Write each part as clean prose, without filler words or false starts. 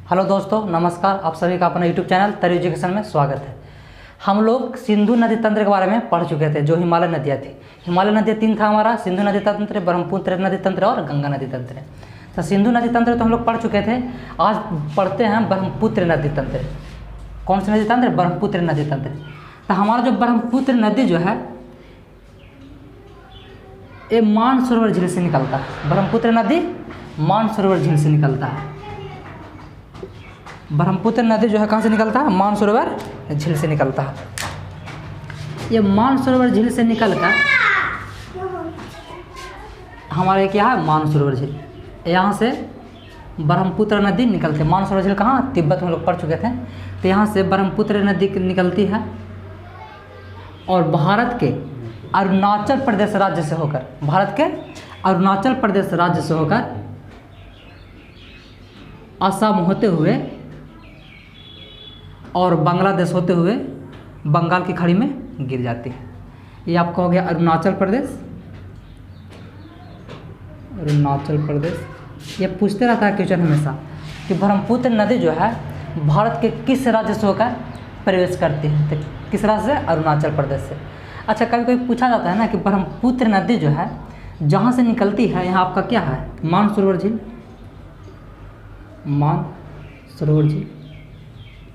Hello दोस्तों, नमस्कार। आप सभी का अपना यूट्यूब चैनल तरी एजुकेशन में स्वागत है। हम लोग सिंधु नदी तंत्र के बारे में पढ़ चुके थे, जो हिमालय नदियाँ थी। हिमालय नदियाँ तीन था हमारा, सिंधु नदी तंत्र, ब्रह्मपुत्र नदी तंत्र और गंगा नदी तंत्र। तो सिंधु नदी तंत्र तो हम लोग पढ़ चुके थे। आज पढ़ते हैं ब्रह्मपुत्र नदी तंत्र। कौन सी नदी तंत्र? ब्रह्मपुत्र नदी तंत्र। तो हमारा जो ब्रह्मपुत्र नदी जो है ये मानसरोवर झील से निकलता है। ब्रह्मपुत्र नदी मानसरोवर झील से निकलता है। ब्रह्मपुत्र नदी जो है कहाँ से निकलता है? मानसरोवर झील से निकलता है। ये मानसरोवर झील से निकलकर हमारे क्या है? मानसरोवर झील। यहाँ से ब्रह्मपुत्र नदी निकलती है। मानसरोवर झील कहाँ? तिब्बत में लोग पढ़ चुके थे। तो यहाँ से ब्रह्मपुत्र नदी निकलती है और भारत के अरुणाचल प्रदेश राज्य से होकर, भारत के अरुणाचल प्रदेश राज्य से होकर असम होते हुए और बांग्लादेश होते हुए बंगाल की खाड़ी में गिर जाती है। ये आपका हो गया अरुणाचल प्रदेश। अरुणाचल प्रदेश। ये पूछते रहता है क्वेश्चन हमेशा कि ब्रह्मपुत्र नदी जो है भारत के किस राज्य से होकर प्रवेश करती है? तो किस राज्य से? अरुणाचल प्रदेश से। अच्छा, कभी कभी पूछा जाता है ना कि ब्रह्मपुत्र नदी जो है जहाँ से निकलती है, यहाँ आपका क्या है? मानसरोवर झील। मानसरोवर झील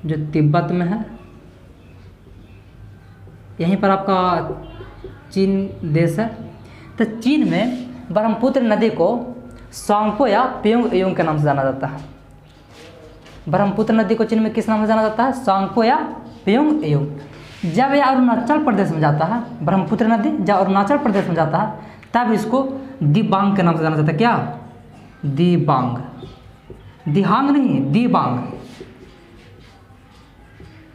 जो तिब्बत में है। यहीं पर आपका चीन देश है। तो चीन में ब्रह्मपुत्र नदी को सांगपो या पेयोंग एयोंग के नाम से जाना जाता है। ब्रह्मपुत्र नदी को चीन में किस नाम से जाना जाता है? सांगपो या पेयोंग एयोंग। जब यह अरुणाचल प्रदेश में जाता है, ब्रह्मपुत्र नदी जब अरुणाचल प्रदेश में जाता है, तब इसको दिबांग के नाम से जाना जाता है। क्या? दिबांग। दिहांग नहीं, दिबांग।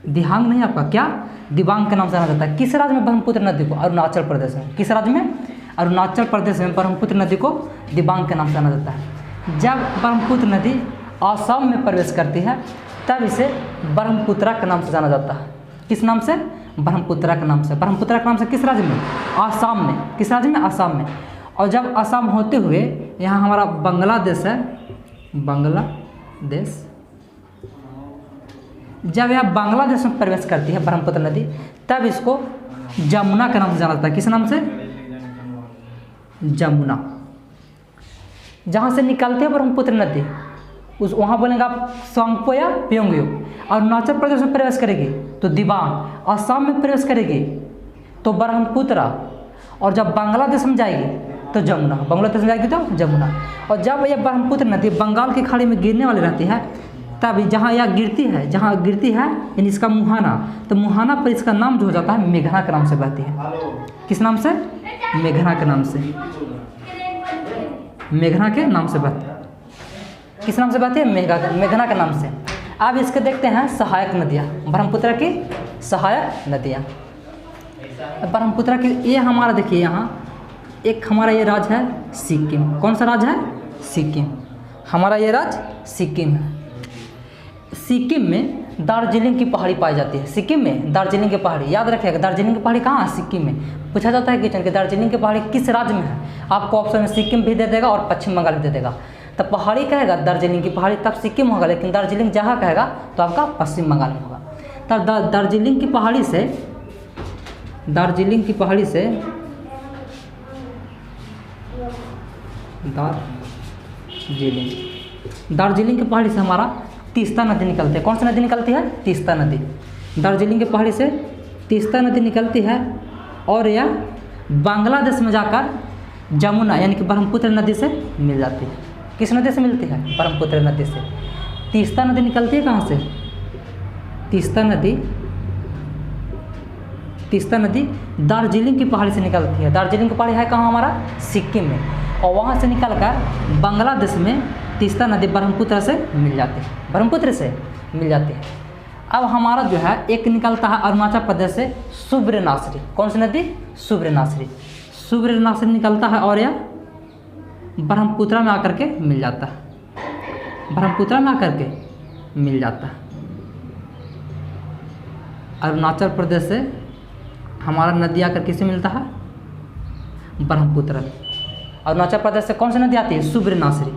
दिहांग नहीं, आपका क्या? दिबांग के नाम से जाना जाता है। किस राज्य में ब्रह्मपुत्र नदी को? अरुणाचल प्रदेश में। किस राज्य में? अरुणाचल प्रदेश में ब्रह्मपुत्र नदी को दिबांग के नाम से जाना जाता है। जब ब्रह्मपुत्र नदी असम में प्रवेश करती है, तब इसे ब्रह्मपुत्रा के नाम से जाना जाता है। किस नाम से? ब्रह्मपुत्रा के नाम से। ब्रह्मपुत्रा के नाम से किस राज्य में? आसाम में। किस राज्य में? आसाम में। और जब असम होते हुए यहाँ हमारा बांग्लादेश है, बांग्लादेश, जब यह बांग्लादेश में प्रवेश करती है ब्रह्मपुत्र नदी, तब इसको जमुना के नाम से जाना जाता है। किस नाम से? जमुना। जहाँ से निकलती है ब्रह्मपुत्र नदी उस वहाँ बोलेंगे आप सांगपो या पेयोंग एयोंग। अरुणाचल प्रदेश में प्रवेश करेगी तो दिबांग, असम में प्रवेश करेगी तो ब्रह्मपुत्रा, और जब बांग्लादेश में जाएगी तो जमुना। बांग्लादेश में जाएगी तो जमुना। और जब यह ब्रह्मपुत्र नदी बंगाल की खाड़ी में गिरने वाली रहती है, तब जहाँ यह गिरती है, यानी इसका मुहाना, तो मुहाना पर इसका नाम जो हो जाता है मेघना के नाम से बहती है। किस नाम से? मेघना के नाम से। मेघना के नाम से बहती है। किस नाम से बहती है? मेघना के नाम से। अब इसके देखते हैं सहायक नदियाँ, ब्रह्मपुत्र की सहायक नदियाँ। ब्रह्मपुत्र की ये हमारा देखिए, यहाँ एक हमारा ये राज्य है सिक्किम। कौन सा राज्य है? सिक्किम। हमारा ये राज्य सिक्किम है। सिक्किम में दार्जिलिंग की पहाड़ी पाई जाती है। सिक्किम में दार्जिलिंग की पहाड़ी, याद रखिएगा, दार्जिलिंग की पहाड़ी कहाँ है? सिक्किम में। पूछा जाता है क्वेश्चन कि दार्जिलिंग की पहाड़ी किस राज्य में है? आपको ऑप्शन में सिक्किम भी दे देगा और पश्चिम बंगाल भी दे देगा। तो पहाड़ी कहेगा दार्जिलिंग की पहाड़ी, तब सिक्किम होगा, लेकिन दार्जिलिंग जहाँ कहेगा तो आपका पश्चिम बंगाल में होगा। तब दार्जिलिंग की पहाड़ी से दार्जिलिंग की पहाड़ी से हमारा तीस्ता नदी निकलती है। कौन सी नदी निकलती है? तीस्ता नदी। दार्जिलिंग की पहाड़ी से तीस्ता नदी निकलती है और यह बांग्लादेश में जाकर जमुना यानी कि ब्रह्मपुत्र नदी से मिल जाती है। किस नदी से मिलती है? ब्रह्मपुत्र नदी से। तीस्ता नदी निकलती है कहाँ से? तीस्ता नदी दार्जिलिंग की पहाड़ी से निकलती है। दार्जिलिंग की पहाड़ी है कहाँ? हमारा सिक्किम में। और वहाँ से निकलकर बांग्लादेश में तीस्ता नदी ब्रह्मपुत्र से मिल जाती है। ब्रह्मपुत्र से मिल जाती है। अब हमारा जो है एक निकलता है अरुणाचल प्रदेश से सुब्रनासरी। कौन सी नदी? सुब्रनासरी। सुब्रनासरी निकलता है और यह ब्रह्मपुत्र में आकर के मिल जाता है। ब्रह्मपुत्र में आकर के मिल जाता है। अरुणाचल प्रदेश से हमारा नदी आकर किससे मिलता है? ब्रह्मपुत्र। अरुणाचल प्रदेश से कौन सी नदी आती है? सुब्रनासरी।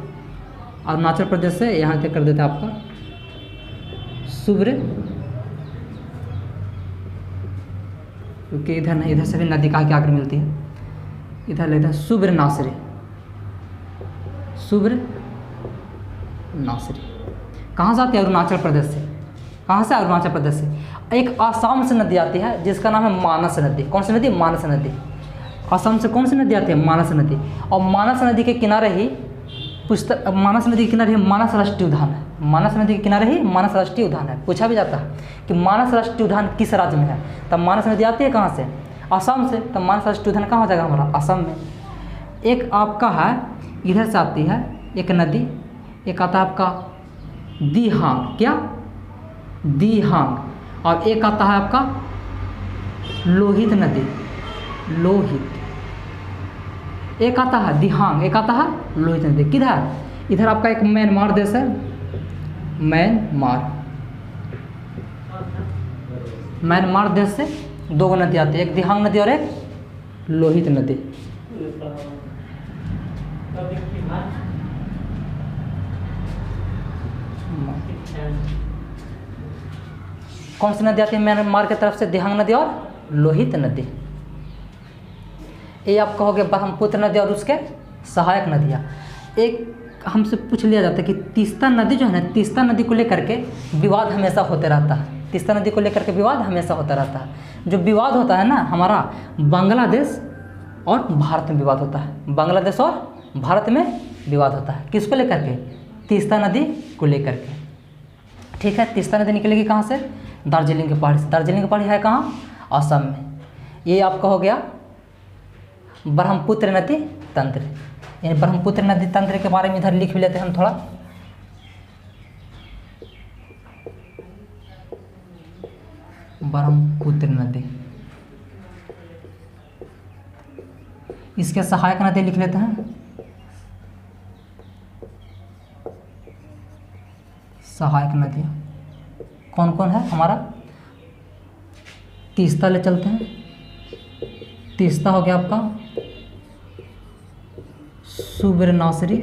अरुणाचल प्रदेश से यहाँ तक कर देते हैं आपका शुभ्र, क्योंकि इधर नहीं, इधर से भी नदी कहाँ की आकर मिलती है, इधर लेते हैं शुभ्र नासरी, शुभ्र नासरी। कहाँ से आती है? अरुणाचल प्रदेश से। कहाँ से? अरुणाचल प्रदेश से। एक आसाम से नदी आती है जिसका नाम है मानस नदी। कौन सी नदी? मानस नदी। असम से कौन सी नदी आती है? मानस नदी। और मानस नदी के किनारे ही मानस नदी के किनारे ही मानस राष्ट्रीय उद्यान है। मानस नदी के किनारे ही मानस राष्ट्रीय उद्यान है। पूछा भी जाता है कि मानस राष्ट्रीय उद्यान किस राज्य में है, तब मानस नदी आती है कहाँ से? असम से। तब मानस राष्ट्रीय उद्यान कहाँ हो जाएगा हमारा? असम में। एक आपका है इधर से आती है एक नदी, एक आता है आपका दिहांग, क्या? दिहांग। और एक आता है आपका लोहित नदी, लोहित। एक आता है दिहांग, एक आता है लोहित नदी। किधर? इधर आपका एक म्यांमार देश है, म्यांमार। म्यांमार देश से दो नदी आती है, एक दिहांग नदी और एक लोहित नदी। कौन सी नदी आती है म्यांमार की तरफ से? दिहांग नदी और लोहित नदी। ये आप कहोगे ब्रह्मपुत्र नदी और उसके सहायक नदियाँ। एक हमसे पूछ लिया जाता है कि तीस्ता नदी जो है ना, तीस्ता नदी को लेकर के विवाद हमेशा होते रहता है। तीस्ता नदी को लेकर के विवाद हमेशा होता रहता है। जो विवाद होता है ना हमारा बांग्लादेश और भारत में विवाद होता है। बांग्लादेश और भारत में विवाद होता है। किसको लेकर के? तीस्ता नदी को लेकर के। ठीक है, तीस्ता नदी निकलेगी कहाँ से? दार्जिलिंग की पहाड़ी से। दार्जिलिंग की पहाड़ी है कहाँ? असम में। ये आपका हो गया ब्रह्मपुत्र नदी तंत्र। यानी ब्रह्मपुत्र नदी तंत्र के बारे में इधर लिख भी लेते हैं हम थोड़ा। ब्रह्मपुत्र नदी, इसके सहायक नदी लिख लेते हैं। सहायक नदी कौन कौन है हमारा? तीस्ता ले चलते हैं। तीस्ता हो गया आपका शुभ्र नासरी,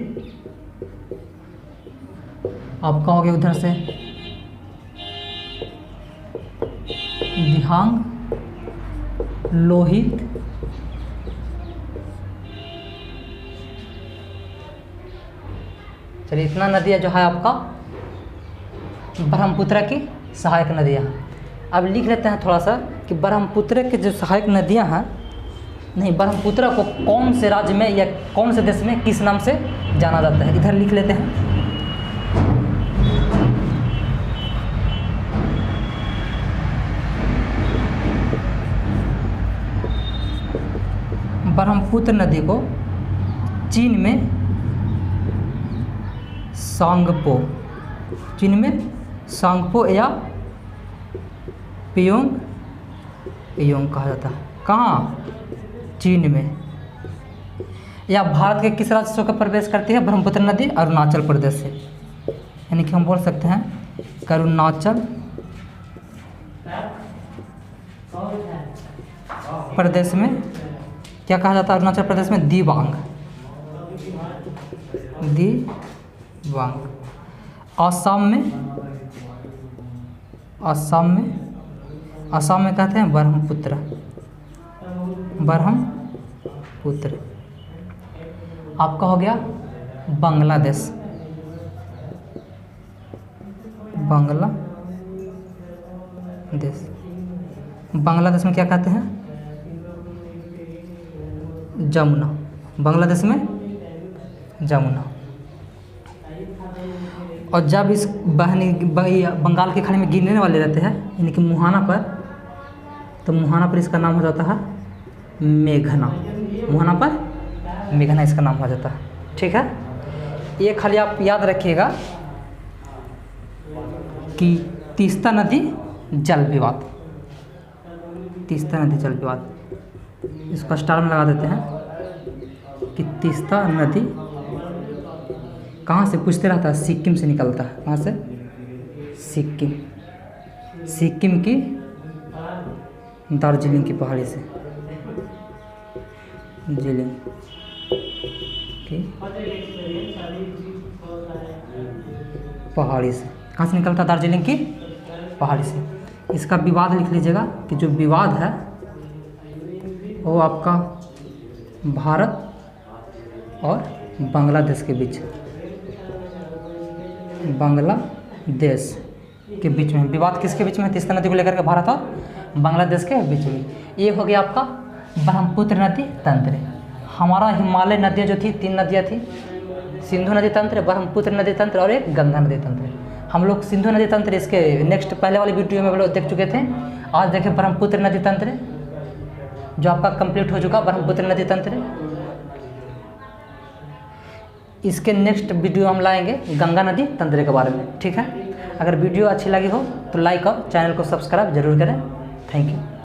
आपका हो गया उधर से दिहांग, लोहित, चलिए इतना नदियाँ जो है आपका ब्रह्मपुत्र की सहायक नदियाँ। अब लिख लेते हैं थोड़ा सा कि ब्रह्मपुत्र के जो सहायक नदियाँ हैं, नहीं, ब्रह्मपुत्र को कौन से राज्य में या कौन से देश में किस नाम से जाना जाता है, इधर लिख लेते हैं। ब्रह्मपुत्र नदी को चीन में सांगपो, चीन में सांगपो या पियोंग पियोंग कहा जाता है। कहाँ? चीन में। या भारत के किस राज्य से होकर प्रवेश करती है ब्रह्मपुत्र नदी? अरुणाचल प्रदेश से। यानी कि हम बोल सकते हैं अरुणाचल प्रदेश में क्या कहा जाता है? अरुणाचल प्रदेश में दिबांग, दिबांग। असम में, असम में कहते हैं ब्रह्मपुत्र, ब्रह्मपुत्र। आपका हो गया बांग्लादेश, बांग्लादेश। बांग्लादेश में क्या कहते हैं? जमुना, बांग्लादेश में जमुना। और जब इस बंगाल की खाड़ी में गिरने वाले रहते हैं यानी कि मुहाना पर, तो मुहाना पर इसका नाम हो जाता है मेघना। मुहाना पर मेघना इसका नाम हो जाता है। ठीक है, ये खाली आप याद रखिएगा कि तीस्ता नदी जल विवाद, तीस्ता नदी जल विवाद, इसको स्टार में लगा देते हैं कि तीस्ता नदी कहाँ से पूछते रहता है? सिक्किम से निकलता है। कहाँ से? सिक्किम, सिक्किम की दार्जिलिंग की पहाड़ी से, दार्जिलिंग की पहाड़ी से। कहाँ से निकलता है? दार्जिलिंग की पहाड़ी से। इसका विवाद लिख लीजिएगा कि जो विवाद है वो आपका भारत और बांग्लादेश के बीच, बांग्लादेश के बीच में विवाद किसके बीच में है? तीस्ता नदी को लेकर के भारत और बांग्लादेश के बीच में। ये हो गया आपका ब्रह्मपुत्र नदी तंत्र। हमारा हिमालय नदियाँ जो थी 3 नदियाँ थी, सिंधु नदी तंत्र, ब्रह्मपुत्र नदी तंत्र और एक गंगा नदी तंत्र। हम लोग सिंधु नदी तंत्र इसके नेक्स्ट पहले वाले वीडियो में हम लोग देख चुके थे। आज देखें ब्रह्मपुत्र नदी तंत्र जो आपका कंप्लीट हो चुका ब्रह्मपुत्र नदी तंत्र। इसके नेक्स्ट वीडियो हम लाएंगे गंगा नदी तंत्र के बारे में, ठीक है। अगर वीडियो अच्छी लगी हो तो लाइक और चैनल को सब्सक्राइब जरूर करें। Thank you.